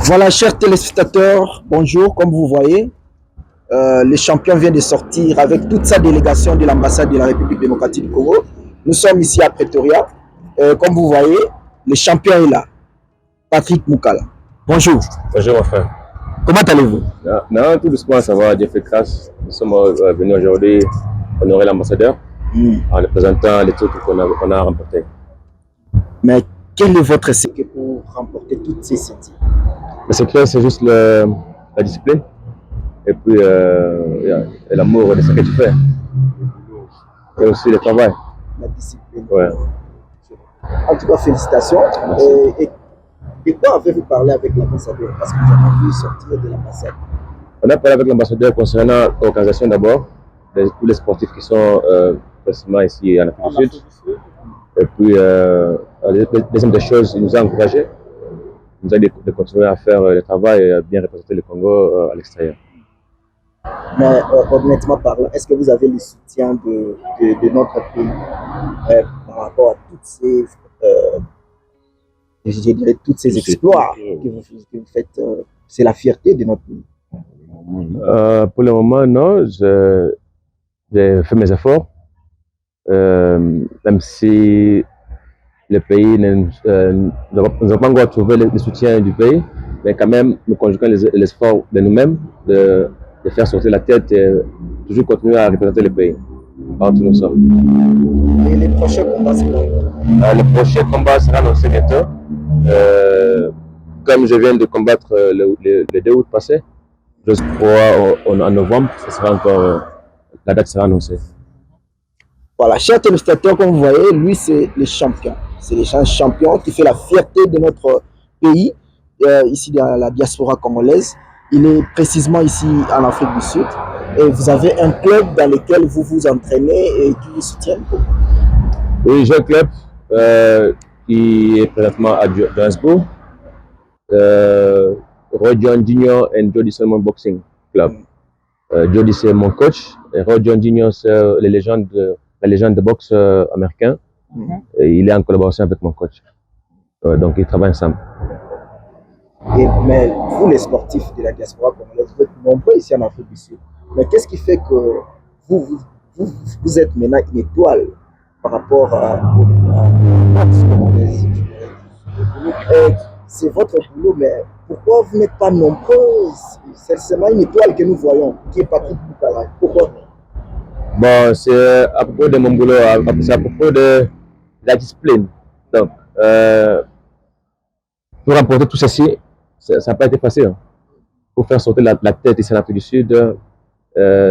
Voilà, chers téléspectateurs, bonjour. Comme vous voyez, le champion vient de sortir avec toute sa délégation de l'ambassade de la République démocratique du Congo. Nous sommes ici à Pretoria. Comme vous voyez, le champion est là, Patrick Moukala. Bonjour. Bonjour, mon frère. Comment allez-vous? Non, tout doucement, ça va, Dieu fait grâce. Nous sommes venus aujourd'hui honorer l'ambassadeur en lui présentant les titres qu'on a remportés. Mais quel est votre secret pour remporter toutes ces titres? Le secret, c'est juste la discipline et puis et l'amour de ce que tu fais. Et aussi le travail. La discipline. Ouais. En tout cas, félicitations. Et quoi avez-vous parlé avec l'ambassadeur? Parce que nous avons vu sortir de l'ambassade. On a parlé avec l'ambassadeur concernant l'organisation d'abord, tous les sportifs qui sont précisément ici en Afrique du Sud. Et puis, la deuxième des choses, il nous a encouragés. Il nous a dit de continuer à faire le travail et à bien représenter le Congo à l'extérieur. Mais honnêtement parlant, est-ce que vous avez le soutien de notre pays par rapport à toutes ces, je dirais, toutes ces exploits que vous faites? C'est la fierté de notre pays. Pour le moment, non. J'ai fait mes efforts. Même si le pays nous n'a pas encore trouvé le soutien du pays, mais quand même, nous conjuguons les efforts de nous-mêmes, de faire sortir la tête et toujours continuer à représenter le pays. Partout nous sommes. Et les prochains combats, c'est quoi? Le prochain combat sera annoncé bientôt. Comme je viens de combattre le 2 août passé, je crois en novembre, la date sera annoncée. Voilà, chers téléspectateurs, comme vous voyez, lui c'est le champion. C'est le champion qui fait la fierté de notre pays, ici dans la diaspora congolaise. Il est précisément ici en Afrique du Sud. Et vous avez un club dans lequel vous vous entraînez et qui vous soutient. Oui, j'ai un club qui est présentement à Johannesburg. Ronaldinho and Jody Solomon Boxing Club. Jody c'est mon coach et Ronaldinho c'est la légende de boxe américain. Et il est en collaboration avec mon coach. Donc ils travaillent ensemble. Mais vous les sportifs de la diaspora congolaise, vous êtes nombreux ici en Afrique du Sud. Mais qu'est-ce qui fait que vous êtes maintenant une étoile par rapport à la boxe congolaise? C'est votre boulot, mais pourquoi vous n'êtes pas nombreux? C'est seulement une étoile que nous voyons, qui est Patrick Moukala. Pourquoi? Bon, c'est à propos de mon boulot, c'est à propos de la discipline. Donc, pour remporter tout ceci, ça n'a pas été facile. Pour faire sortir la tête ici en Afrique du Sud,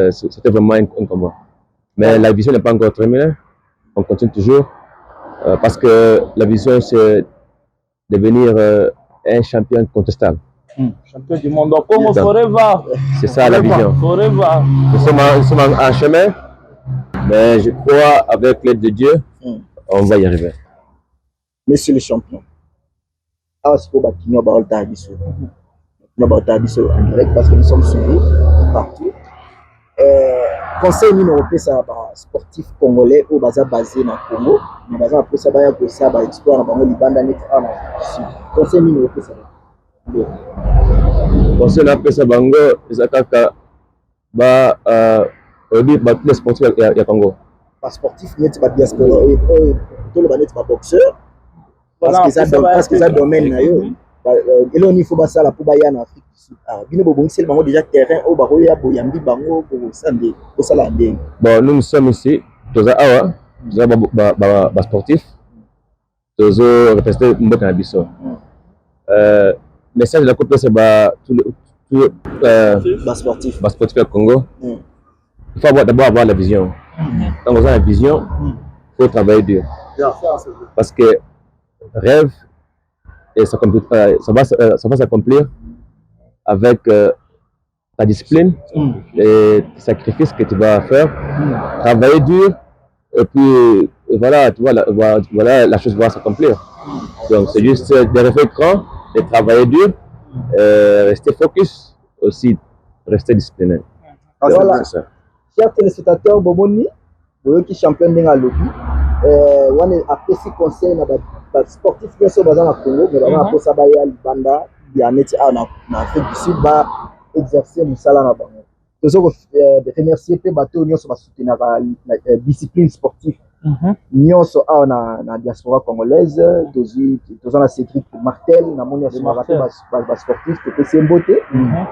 c'était vraiment un combat. Mais la vision n'est pas encore terminée. On continue toujours. Parce que la vision, c'est devenir un champion incontestable. Champion du monde. Congo forever. C'est ça la vision. Forever. Nous sommes en chemin, mais je crois avec l'aide de Dieu, on va y arriver. Monsieur le champion, parce que nous sommes suivis partout. Conseil numéro ça sportif congolais au basé dans le Congo, mais basé après ça va explorer dans le Liban conseil numéro ça. Conseil après ça bango izakaka ba odi ba les sportifs ya Congo. Pas sportif ni ba diaspora tout le banete ba boxeur parce que ça domaine na yo. Et là, il faut que ça pour en Afrique du Sud. Bon, déjà terrain au barreau ya boyambi bango pour sande pour ça la ndeng. Bon, nous sommes ici, tous awa, tous sportifs, tous représenter mboka na biso. Message de la coupe c'est tout sportif au Congo. Il faut d'abord avoir la vision. Quand vous avez la vision, il faut travailler dur. Parce que rêve et ça va s'accomplir avec ta discipline et tes sacrifices que tu vas faire, travailler dur et puis voilà, tu vois, voilà la chose va s'accomplir. Donc c'est juste de rêver grand, de travailler dur, rester focus, aussi rester discipliné. Voilà. Chers téléspectateurs, Bomoni, vous qui champion de la lobby, on a apprécié conseil na sportif qui sont basés au Congo, mais on a apprécié ça à Libanda, ya neti en Afrique du Sud va exercer musala na bango. Tozo remercier pe bato nyonso ba soutenir la discipline sportive. Nyonso na diaspora congolaise, tozo na Cédric Martel na moni ya ba sportif to pe sembote.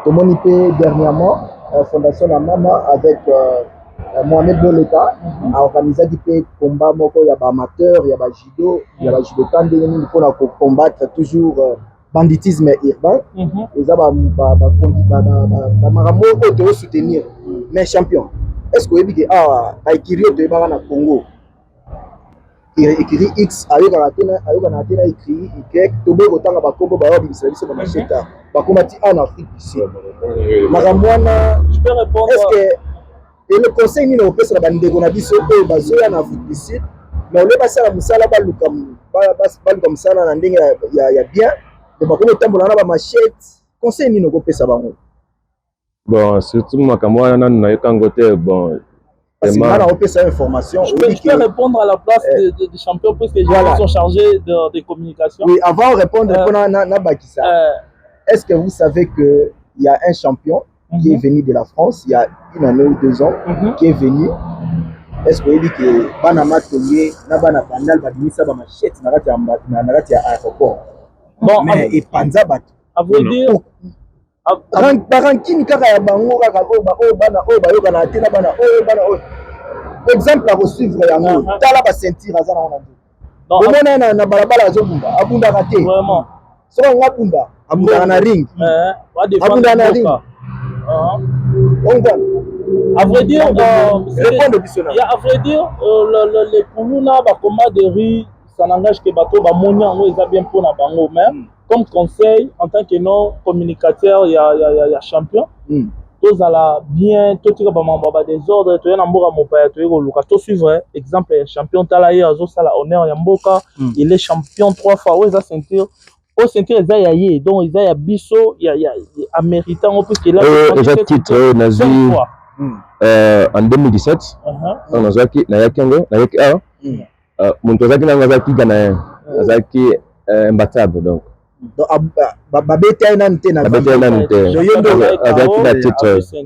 To moni pe dernièrement fondation la Mama avec Mohamed Boleta a organisé des combats moko ya ba amateur, ya ba judo, ya ba judo kande ni pour combattre toujours banditisme urbain. Et ça va te soutenir. Mais champion, est-ce que vous avez dit Aikiri de Barana Congo? Écrit X avec la écrit Y, Tobo autant à Bakombo, Barobi, service de Macheta, Bakomati en Afrique du Sud. Maramwana, je peux répondre. Est-ce que et le conseil ni au pesa la bande gonabiso e bazoya en Afrique du Sud, mais on le passe à la musala balukam balukam sala na ndenge ya bien. Bakomo tambola na ba machette conseil ni no pesa bango. Bon, surtout makamwa na yokangote bon. Parce que là on pesa information. Je peux répondre à la place des champions puisque les gens sont chargés de communication. Oui, avant de répondre na Bakissa. Est-ce que vous savez que il y a un champion qui est venu de la France il y a 1 année ou 2 ans qui est venu? Est-ce que vous dites que Banama Tolier, Nabana Bandal, Badimisa, Bamachette, Narati à aéroport? Bon, mais et Panza Bat. À vrai dire, Barankin Kaka Bango, Bana, Bayoga, Natena, Bana, Bana, exemple à suivre, Talaba Sentir, Azana, on a dit. Na balabala Zobunda, Abunda Raté. Vraiment. So on Abunda, Abunda na ring. Abunda na ring. À vrai dire, les Koulouna, Bakoma de riz, ça n'engage que Bato, Bamonia, ils ont bien pour la bango. Mais comme conseil, en tant que non communicateur, il y a champion. Tous à bien, tout le monde des ordres, tout le monde a tout suivre. Exemple, champion Talaye, Azosala, honneur Yamboka, il est champion 3 fois. Où est sa ceinture? Au ceinture, il y a donc il y a Bisso, il y a Américain, en plus qu'il a un titre nazi en 2017. On a Zaki, Nayakango, Nayaka, Montozaki, Nazaki, Ganaïen, Nazaki, imbattable donc. Babete a un titre.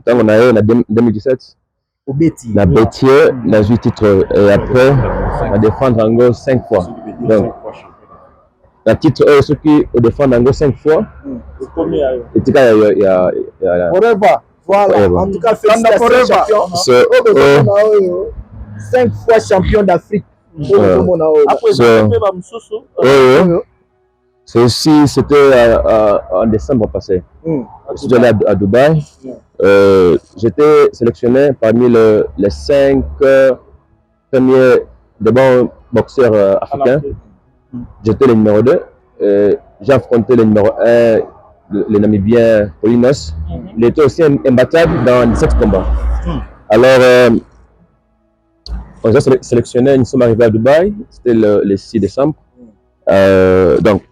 On a eu en 2017. La Bétier, la joué titre et après, on a défendu encore 5 fois. Donc, la titre ceux qui défendent encore 5 fois. Et tout cas, il y a. Voilà, en tout cas, félicitations champion. 5 fois champion d'Afrique. C'était en décembre passé. Je suis allé à Dubaï. J'étais sélectionné parmi les 5 premiers de bons boxeurs africains. J'étais le numéro 2. J'ai affronté le numéro 1, le Namibien Polinos. Il était aussi imbattable dans 17 combats. Alors, on a sélectionné, nous sommes arrivés à Dubaï. C'était le 6 décembre. Donc,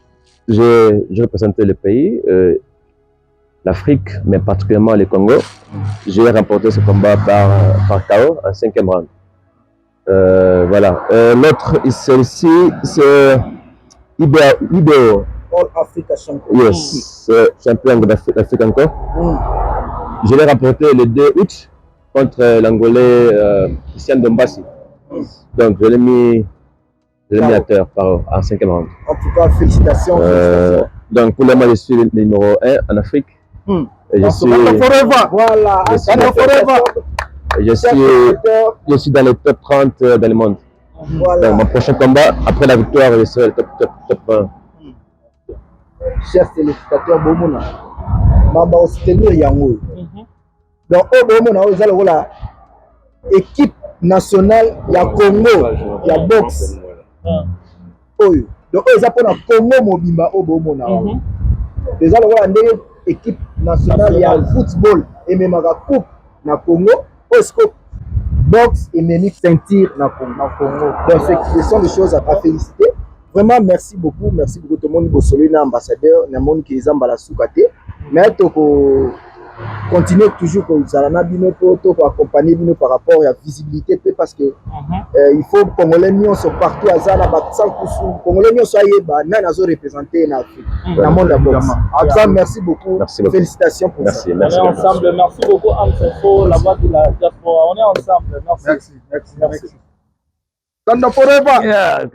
j'ai représenté le pays, l'Afrique, mais particulièrement le Congo. J'ai remporté ce combat par KO en 5e round. Voilà. L'autre, celle-ci, c'est Ibeo. All Africa champion. Yes, champion d'Afrique encore. Je l'ai remporté le 2 août contre l'Angolais Christian Dombassi. Donc, je l'ai mis à terre en 5e round. En tout cas, félicitations. Donc, pour le moment, je suis le numéro 1 en Afrique. Et je suis. Voilà, je suis dans les top 30 dans le monde. Voilà. Donc, mon prochain combat, après la victoire, je serai le top 1. Chers téléspectateurs, Bomona, Mamba au soutenir Yango. Donc, Bomona, vous allez voir l'équipe nationale, il y a Congo, il y a boxe. Donc, ils appellent Congo Mobimba au Bomona. Vous allez voir l'équipe nationale, il y a le football et même la coupe na Congo. Boxe et même ceinture na Congo. Donc, ce sont des choses à féliciter. Vraiment, merci beaucoup tout le monde. Ambassadeur, na monde qui est ambassadeur. Mais continuer toujours comme ça na bino pour accompagner bino par rapport à la visibilité parce que il faut congolais nyonso partout azana ba 100% congolais nyonso ayeba nani azo représenter na Afrique dans le monde de boxe. Merci beaucoup. Félicitations pour ça. On est ensemble. Merci beaucoup Amsefo, la voix de la diaspora. On est ensemble. Merci. Merci. Kanda forever. Yeah.